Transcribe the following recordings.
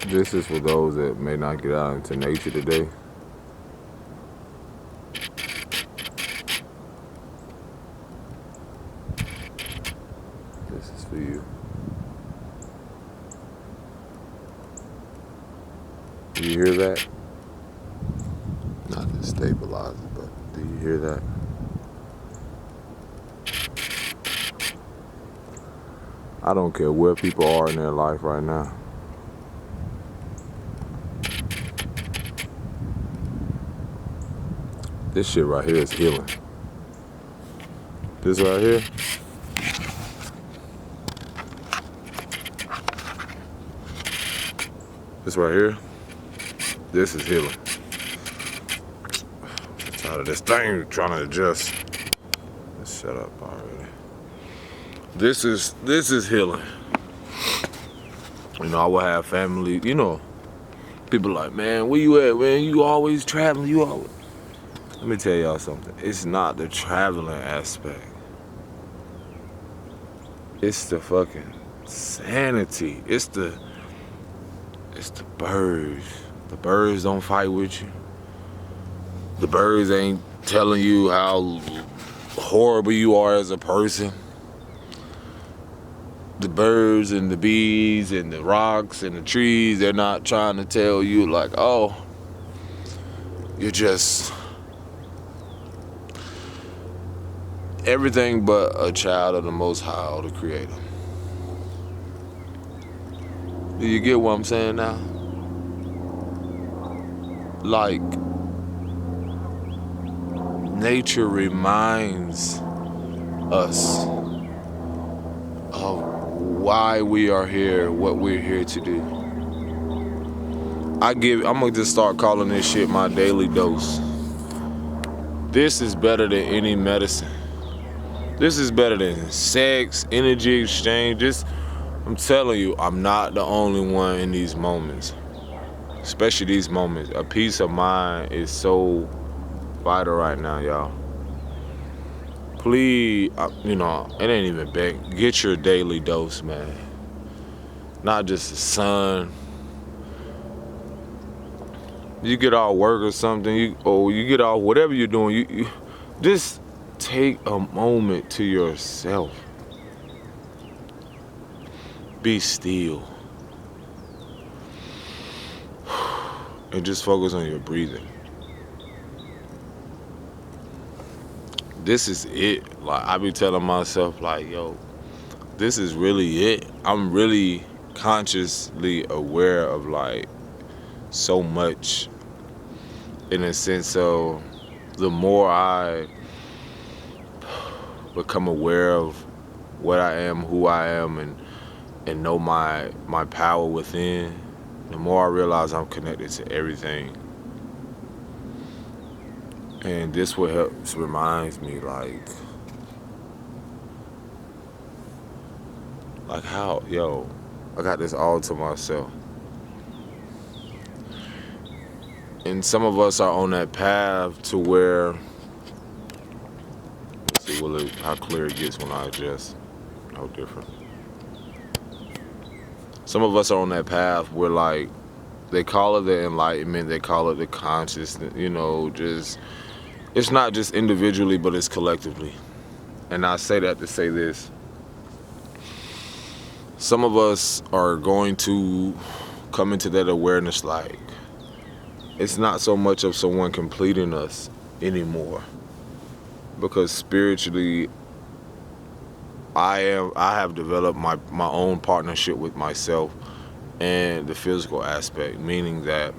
This is for those that may not get out into nature today. This is for you. Do you hear that? Not the stabilizer, but do you hear that? I don't care where people are in their life right now. This shit right here is healing. This right here, this right here, this is healing. I'm tired of this thing trying to adjust. Let's shut up already. This is healing. You know, I will have family, you know, people like, man, where you at, man? You always traveling, you always. Let me tell y'all something. It's not the traveling aspect. It's the fucking sanity. It's the birds. The birds don't fight with you. The birds ain't telling you how horrible you are as a person. The birds and the bees and the rocks and the trees, they're not trying to tell you like, oh, you're just everything but a child of the Most High, or the Creator. Do you get what I'm saying now? Like, nature reminds us of why we are here, what we're here to do. I'm gonna just start calling this shit my daily dose. This is better than any medicine. This is better than sex, energy exchange. I'm telling you, I'm not the only one in these moments. Especially these moments. A peace of mind is so vital right now, y'all. Please, you know, it ain't even big. Get your daily dose, man. Not just the sun. You get off work or something, you get off whatever you're doing, you just take a moment to yourself. Be still. And just focus on your breathing. This is it. Like, I be telling myself, like, yo, this is really it. I'm really consciously aware of, like, so much, in a sense of the more I become aware of what I am, who I am, and know my power within, the more I realize I'm connected to everything. And this what helps reminds me, like how, yo, I got this all to myself. And some of us are on that path to where, let's see how clear it gets when I adjust. How different. Some of us are on that path where, like, they call it the enlightenment, they call it the consciousness, you know, just, it's not just individually, but it's collectively. And I say that to say this. Some of us are going to come into that awareness, like, it's not so much of someone completing us anymore. Because spiritually, I have developed my own partnership with myself and the physical aspect, meaning that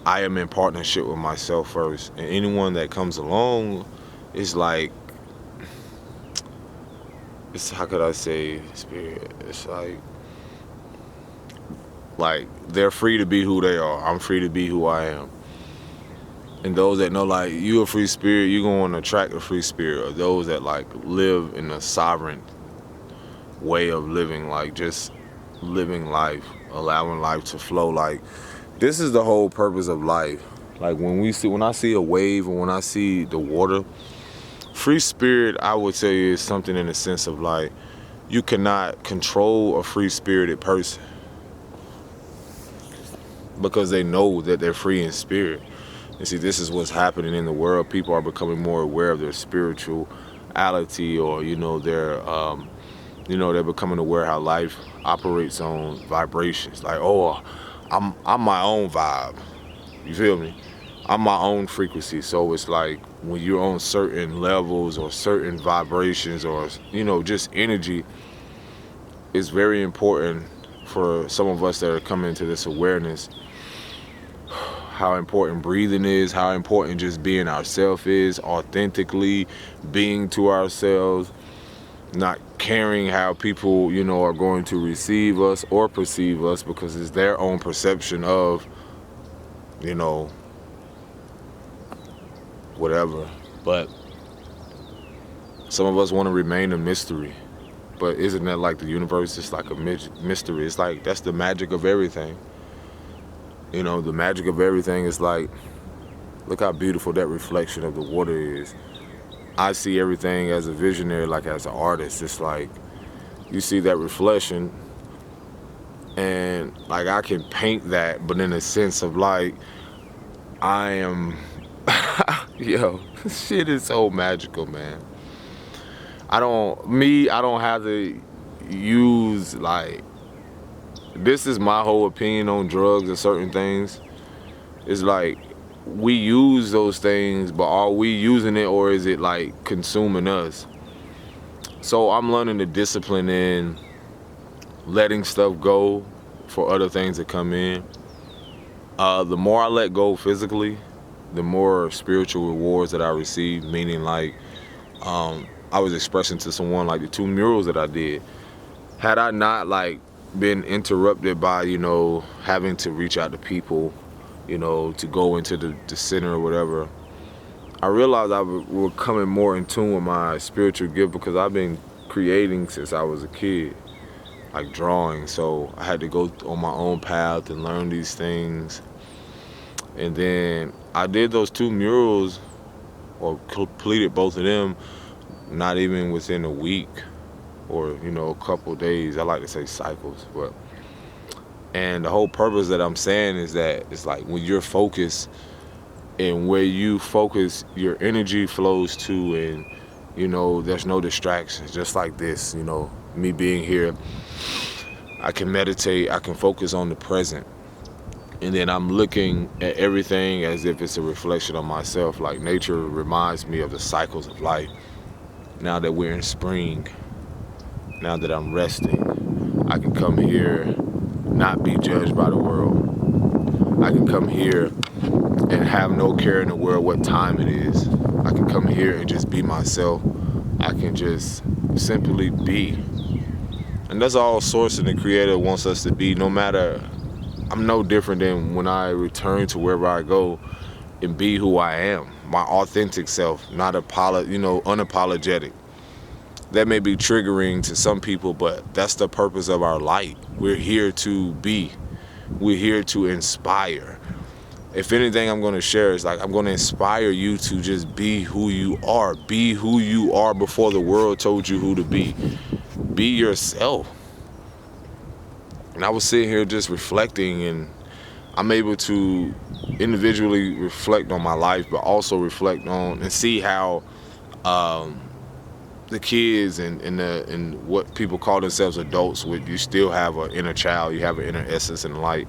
I am in partnership with myself first. And anyone that comes along is like, it's, how could I say, spirit? It's like they're free to be who they are. I'm free to be who I am. And those that know, like, you a free spirit, you're going to attract a free spirit. Or those that, like, live in a sovereign way of living, like, just living life, allowing life to flow. Like, this is the whole purpose of life. Like, when I see a wave, and when I see the water, free spirit, I would say, is something in the sense of, like, you cannot control a free spirited person. because they know that they're free in spirit. And see, this is what's happening in the world. People are becoming more aware of their spirituality, or they're becoming aware how life operates on vibrations. Like, oh, I'm my own vibe. You feel me? I'm my own frequency. So it's like when you're on certain levels or certain vibrations, or just energy, it's very important for some of us that are coming into this awareness how important breathing is, how important just being ourselves is, authentically being to ourselves, not caring how people, are going to receive us or perceive us, because it's their own perception of, whatever. But some of us want to remain a mystery. But isn't that like the universe is like a mystery? It's like, that's the magic of everything. The magic of everything is like, look how beautiful that reflection of the water is. I see everything as a visionary, like as an artist. It's like, you see that reflection, and like I can paint that, but in a sense of like, I am, shit is so magical, man. I don't have to use like, this is my whole opinion on drugs and certain things. It's like, we use those things, but are we using it, or is it like consuming us? So I'm learning the discipline in letting stuff go for other things to come in. The more I let go physically, the more spiritual rewards that I receive. Meaning like, I was expressing to someone like the 2 murals that I did. Had I not like been interrupted by, having to reach out to people, to go into the center or whatever, I realized I was coming more in tune with my spiritual gift, because I've been creating since I was a kid, like drawing. So I had to go on my own path and learn these things. And then I did those 2 murals, or completed both of them, not even within a week or, a couple days. I like to say cycles, but. And the whole purpose that I'm saying is that it's like, when you're focused, and where you focus, your energy flows to, and there's no distractions. Just like this, me being here, I can meditate, I can focus on the present, and then I'm looking at everything as if it's a reflection of myself. Like, nature reminds me of the cycles of life. Now that we're in spring, now that I'm resting, I can come here, not be judged by the world. I can come here and have no care in the world what time it is. I can come here and just be myself. I can just simply be. And that's all Source and the Creator wants us to be. No matter, I'm no different than when I return to wherever I go and be who I am. My authentic self, not unapologetic. That may be triggering to some people, but that's the purpose of our light. We're here to be. We're here to inspire. If anything I'm going to share is like, I'm going to inspire you to just be who you are. Be who you are before the world told you who to be. Be yourself. And I was sitting here just reflecting, and I'm able to individually reflect on my life, but also reflect on and see how the kids and what people call themselves adults with, you still have an inner child, you have an inner essence and light.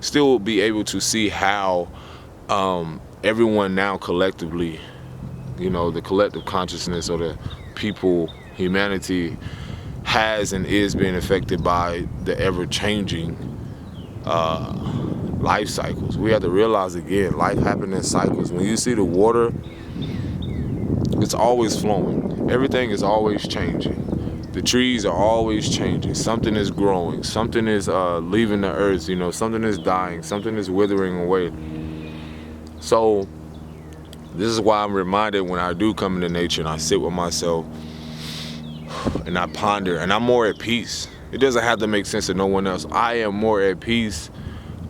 Still be able to see how everyone now collectively, the collective consciousness, or the people, humanity, has and is being affected by the ever-changing life cycles. We have to realize, again, life happens in cycles. When you see the water, it's always flowing. Everything is always changing. The trees are always changing. Something is growing. Something is leaving the earth. Something is dying. Something is withering away. So this is why I'm reminded when I do come into nature and I sit with myself and I ponder, and I'm more at peace. It doesn't have to make sense to no one else. I am more at peace.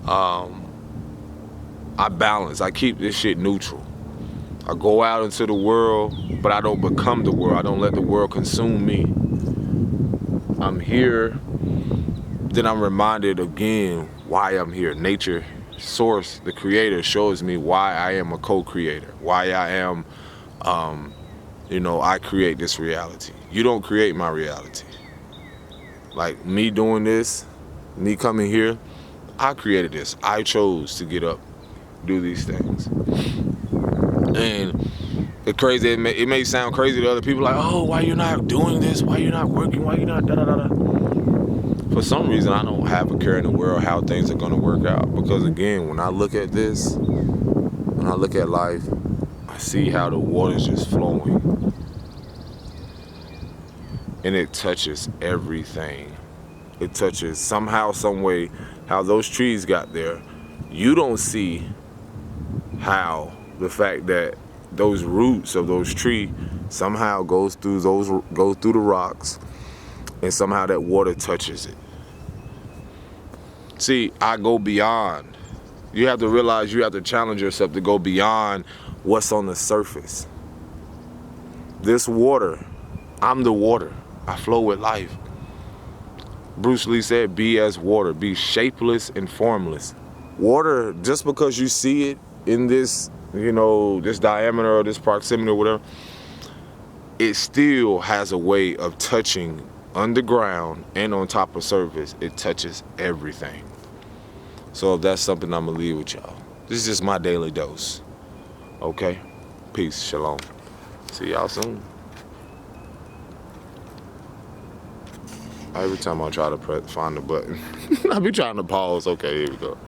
I balance. I keep this shit neutral. I go out into the world, but I don't become the world. I don't let the world consume me. I'm here, then I'm reminded again why I'm here. Nature source, the creator, shows me why I am a co-creator, why I am, I create this reality. You don't create my reality. Like me doing this, me coming here, I created this. I chose to get up, do these things. And it may sound crazy to other people, like, oh, why you're not doing this? Why you're not working? Why you're not da-da-da-da? For some reason, I don't have a care in the world how things are going to work out. Because again, when I look at this, when I look at life, I see how the water's just flowing. And it touches everything. It touches somehow, some way, how those trees got there. You don't see how the fact that those roots of those trees somehow go through the rocks, and somehow that water touches it. See, I go beyond. You have to realize, you have to challenge yourself to go beyond what's on the surface. This water, I'm the water. I flow with life. Bruce Lee said, be as water, be shapeless and formless. Water, just because you see it in this, this diameter or this proximity or whatever, it still has a way of touching underground and on top of surface. It touches everything. So if that's something I'm gonna leave with y'all. This is just my daily dose. Okay? Peace. Shalom. See y'all soon. Every time I try to find the button, I be trying to pause. Okay, here we go.